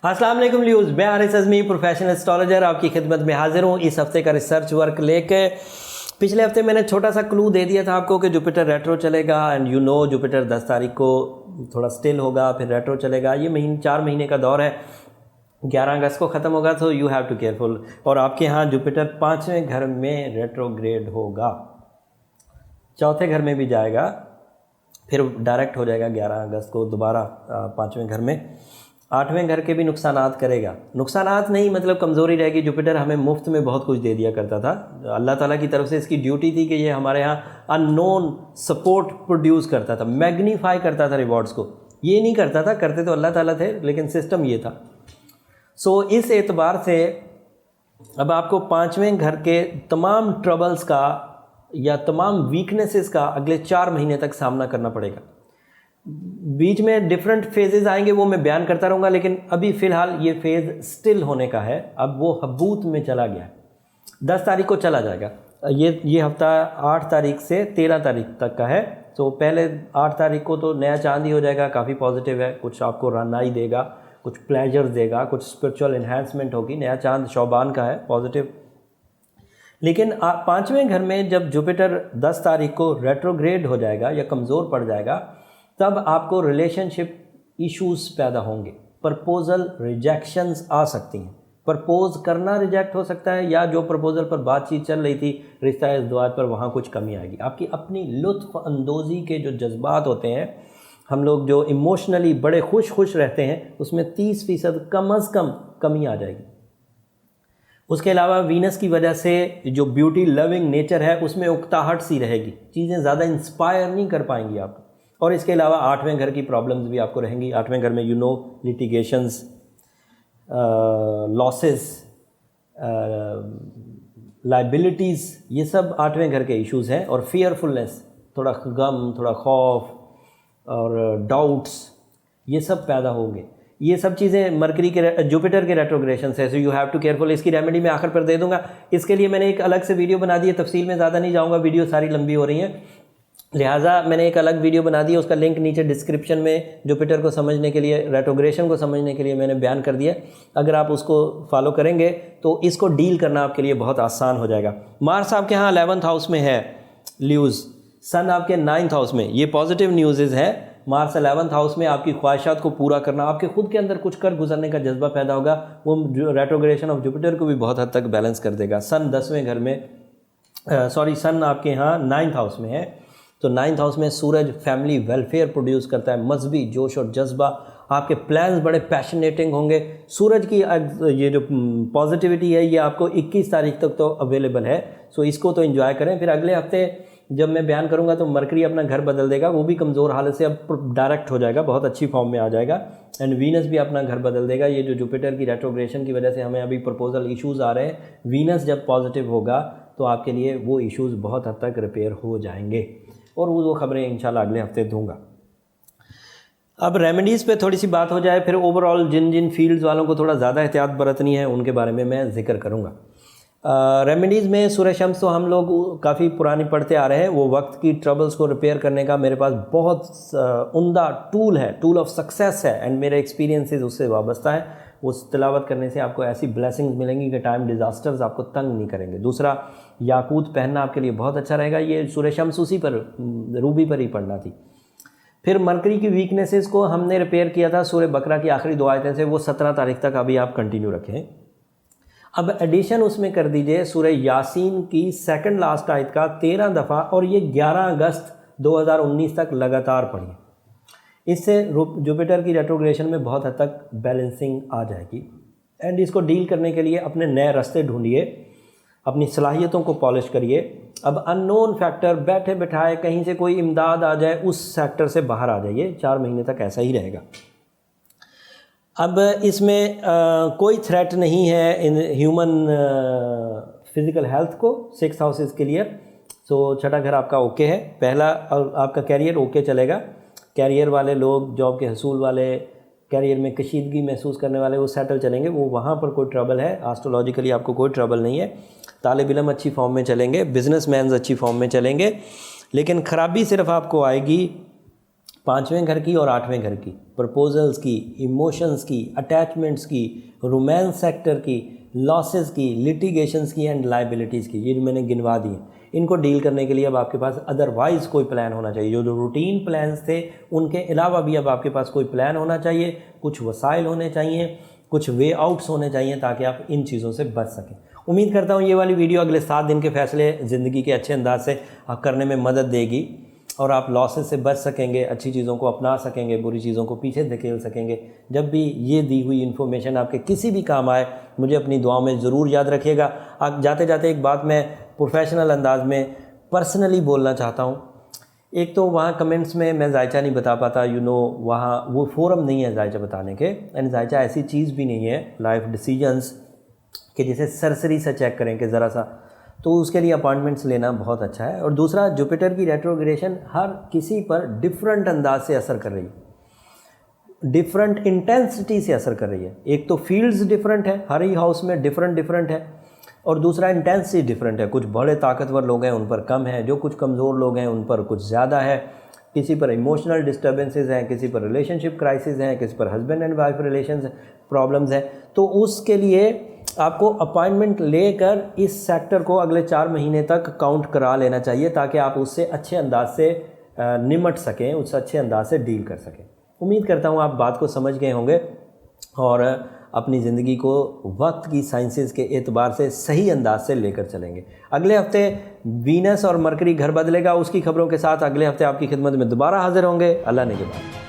अस्सलाम वालेकुम व्यूअर्स, मैं हारिस अज़मी प्रोफेशनल एस्ट्रोलॉजर आपकी खिदमत में हाजिर हूँ इस हफ्ते का रिसर्च वर्क लेके। पिछले हफ्ते मैंने छोटा सा क्लू दे दिया था आपको कि जुपिटर रेट्रो चलेगा एंड यू नो जुपिटर 10 तारीख को थोड़ा स्टिल होगा, फिर रेट्रो चलेगा। ये 4 महीने का दौर है, 11 अगस्त को ख़त्म होगा, तो यू हैव टू केयरफुल। और आपके यहाँ जुपिटर 5वें घर में रेट्रोग्रेड होगा, 4थे घर में भी जाएगा, फिर डायरेक्ट हो जाएगा 11 अगस्त को दोबारा 5वें घर में। 8वें घर के भी नुकसानात करेगा, नुकसानात नहीं मतलब कमज़ोरी रहेगी। जुपिटर हमें मुफ्त में बहुत कुछ दे दिया करता था, अल्लाह ताला की तरफ से इसकी ड्यूटी थी कि ये हमारे यहाँ अननोन सपोर्ट प्रोड्यूस करता था, मैग्नीफाई करता था रिवॉर्ड्स को। ये नहीं करता था, करते तो अल्लाह ताला थे, लेकिन सिस्टम ये था। सो इस एतबार से अब आपको 5वें घर के तमाम ट्रबल्स का या तमाम वीकनेसेस का अगले 4 महीने तक सामना करना पड़ेगा। बीच में डिफरेंट फेजेस आएंगे, वो मैं बयान करता रहूँगा, लेकिन अभी फ़िलहाल ये फेज़ स्टिल होने का है। अब वो हबूत में चला गया है, 10 तारीख को चला जाएगा। ये हफ्ता 8 तारीख से 13 तारीख तक का है। तो पहले 8 तारीख को तो नया चांद ही हो जाएगा, काफ़ी पॉजिटिव है, कुछ आपको रानाई देगा, कुछ प्लेजर देगा, कुछ स्पिरिचुअल इन्हांसमेंट होगी। नया चांद शौबान का है, पॉजिटिव। लेकिन 5वें घर में जब जुपिटर 10 तारीख को रेट्रोग्रेड हो जाएगा या कमज़ोर पड़ जाएगा, तब आपको रिलेशनशिप इश्यूज़ पैदा होंगे, प्रपोज़ल रिजेक्शंस आ सकती हैं। प्रपोज़ करना रिजेक्ट हो सकता है, या जो प्रपोज़ल पर बातचीत चल रही थी रिश्ता इज़्दवाज पर, वहाँ कुछ कमी आएगी। आपकी अपनी लुत्फ़ अंदोज़ी के जो जज्बात होते हैं, हम लोग जो इमोशनली बड़े खुश रहते हैं, उसमें 30% कम अज़ कम कमी आ जाएगी। उसके अलावा वीनस की वजह से जो ब्यूटी लविंग नेचर है उसमें उकताहट सी रहेगी, चीज़ें ज़्यादा इंस्पायर नहीं कर पाएंगी आप। और इसके अलावा 8वें घर की प्रॉब्लम्स भी आपको रहेंगी। 8वें घर में you know litigations, losses, liabilities, ये सब 8वें घर के इश्यूज़ हैं। और फियरफुलनेस, थोड़ा गम, थोड़ा खौफ और डाउट्स, ये सब पैदा होंगे। ये सब चीज़ें मरकरी के जुपिटर के रेट्रोग्रेशन से, so you have to careful. इसकी रेमेडी मैं आखिर पर दे दूंगा। इसके लिए मैंने एक अलग से वीडियो बना दी है, तफसील में ज़्यादा नहीं जाऊंगा, वीडियो सारी लंबी हो रही हैं, लिहाजा मैंने एक अलग वीडियो बना दी है, उसका लिंक नीचे डिस्क्रिप्शन में जुपिटर को समझने के लिए, रेट्रोग्रेशन को समझने के लिए मैंने बयान कर दिया। अगर आप उसको फॉलो करेंगे तो इसको डील करना आपके लिए बहुत आसान हो जाएगा। मार्स आपके यहाँ 11th हाउस में है ल्यूज़, सन आपके 9th हाउस में। ये पॉजिटिव न्यूज़ है। मार्स 11th हाउस में आपकी ख्वाहिशात को पूरा करना, आपके खुद के अंदर कुछ कर गुजरने का जज्बा पैदा होगा, वो रेट्रोग्रेशन ऑफ जुपिटर को भी बहुत हद तक बैलेंस कर देगा। सन 10वें घर में, सन आपके यहाँ 9th हाउस में है। तो 9th हाउस में सूरज फैमिली वेलफेयर प्रोड्यूस करता है, मजहबी जोश और जज्बा, आपके प्लान्स बड़े पैशनेटिंग होंगे। सूरज की ये जो पॉजिटिविटी है ये आपको 21 तारीख तक तो अवेलेबल है, सो इसको तो एंजॉय करें। फिर अगले हफ्ते जब मैं बयान करूंगा तो मरकरी अपना घर बदल देगा, वो भी कमज़ोर हालत से अब डायरेक्ट हो जाएगा, बहुत अच्छी फॉर्म में आ जाएगा। एंड वीनस भी अपना घर बदल देगा। ये जो जुपिटर की रेट्रोग्रेशन की वजह से हमें अभी प्रपोजल इश्यूज़ आ रहे हैं, वीनस जब पॉजिटिव होगा तो आपके लिए वो इश्यूज़ बहुत हद तक रिपेयर हो जाएंगे, और वो खबरें इंशाल्लाह अगले हफ्ते दूंगा। अब रेमेडीज़ पे थोड़ी सी बात हो जाए, फिर ओवरऑल जिन फील्ड्स वालों को थोड़ा ज़्यादा एहतियात बरतनी है उनके बारे में मैं जिक्र करूँगा। रेमेडीज़ में सूरह शम्स तो हम लोग काफ़ी पुरानी पढ़ते आ रहे हैं, वो वक्त की ट्रबल्स को रिपेयर करने का मेरे पास बहुत उम्दा टूल है, टूल ऑफ सक्सेस है, एंड मेरे एक्सपीरियंसेस उससे वाबस्ता है। उस तिलावत करने से आपको ऐसी ब्लेसिंग्स मिलेंगी कि टाइम डिज़ास्टर्स आपको तंग नहीं करेंगे। दूसरा, याकूत पहनना आपके लिए बहुत अच्छा रहेगा। ये सूरह शम्स उसी पर, रूबी पर ही पढ़ना थी। फिर मरकरी की वीकनेसेस को हमने रिपेयर किया था सूरह बकरा की आखिरी 2 आयतें से, वो 17 तारीख तक अभी आप कंटिन्यू रखें। अब एडिशन उसमें कर दीजिए सूरह यासीन की सेकंड लास्ट आयत का 13 दफ़ा, और ये 11 अगस्त 2019 तक लगातार पढ़िए। इससे जुपिटर की रेट्रोग्रेशन में बहुत हद तक बैलेंसिंग आ जाएगी। एंड इसको डील करने के लिए अपने नए रास्ते ढूंढिए, अपनी सलाहियतों को पॉलिश करिए। अब अननोन फैक्टर बैठे बैठाए कहीं से कोई इमदाद आ जाए, उस सेक्टर से बाहर आ जाइए। 4 महीने तक ऐसा ही रहेगा। अब इसमें कोई थ्रेट नहीं है इन ह्यूमन फिज़िकल हेल्थ को। 6 हाउस इज़ क्लियर, सो छठा घर आपका ओके है। पहला आपका कैरियर ओके चलेगा। कैरियर वाले लोग, जॉब के हसूल वाले, कैरियर में कशीदगी महसूस करने वाले, वो सेटल चलेंगे, वो वहाँ पर कोई ट्रबल है। एस्ट्रोलॉजिकली आपको कोई ट्रबल नहीं है। तालिब इल्म अच्छी फॉर्म में चलेंगे, बिजनेसमैन्स अच्छी फॉर्म में चलेंगे। लेकिन ख़राबी सिर्फ आपको आएगी 5वें घर की और 8वें घर की, प्रपोजल्स की, इमोशंस की, अटैचमेंट्स की, रोमांस सेक्टर की, लॉसेस की, लिटिगेशंस की एंड लाइबिलिटीज़ की, ये जो मैंने गिनवा दी हैं, इनको डील करने के लिए अब आपके पास अदरवाइज़ कोई प्लान होना चाहिए। जो रूटीन प्लान्स थे उनके अलावा भी अब आपके पास कोई प्लान होना चाहिए, कुछ वसाइल होने चाहिए, कुछ वे आउट्स होने चाहिए ताकि आप इन चीज़ों से बच सकें। उम्मीद करता हूँ ये वाली वीडियो अगले 7 दिन के फैसले ज़िंदगी के अच्छे अंदाज से आप करने में मदद देगी और आप लॉसेस से बच सकेंगे, अच्छी चीज़ों को अपना सकेंगे, बुरी चीज़ों को पीछे धकेल सकेंगे। जब भी ये दी हुई इन्फॉर्मेशन आपके किसी भी काम आए, मुझे अपनी दुआओं में ज़रूर याद रखिएगा। आप जाते जाते एक बात मैं प्रोफेशनल अंदाज में पर्सनली बोलना चाहता हूँ। एक तो वहाँ कमेंट्स में मैं जायचा नहीं बता पाता, वहाँ वो फोरम नहीं है जायचा बताने के, एंड जायचा ऐसी चीज़ भी नहीं है लाइफ डिसीजंस कि जैसे सरसरी से चेक करें कि ज़रा सा, तो उसके लिए अपॉइंटमेंट्स लेना बहुत अच्छा है। और दूसरा, जुपिटर की रेट्रोग्रेशन हर किसी पर डिफरेंट अंदाज से असर कर रही है, डिफरेंट इंटेंसिटी से असर कर रही है। एक तो फील्ड्स डिफरेंट है, हर ही हाउस में डिफरेंट है, और दूसरा इंटेंसिटी डिफरेंट है। कुछ बड़े ताकतवर लोग हैं उन पर कम है, जो कुछ कमज़ोर लोग हैं उन पर कुछ ज़्यादा है। किसी पर इमोशनल डिस्टर्बेंसेस हैं, किसी पर रिलेशनशिप क्राइसिस हैं, किसी पर husband and wife relations problems हैं। तो उसके लिए आपको अपॉइंटमेंट लेकर इस सेक्टर को अगले 4 महीने तक काउंट करा लेना चाहिए ताकि आप उससे अच्छे अंदाज से निमट सकें, उससे अच्छे अंदाज से डील कर सकें। उम्मीद करता हूँ आप बात को समझ गए होंगे और अपनी ज़िंदगी को वक्त की साइंसेस के एतबार से सही अंदाज से लेकर चलेंगे। अगले हफ्ते वीनस और मरकरी घर बदलेगा, उसकी खबरों के साथ अगले हफ्ते आपकी खिदमत में दोबारा हाजिर होंगे। अल्लाह ने के बाद।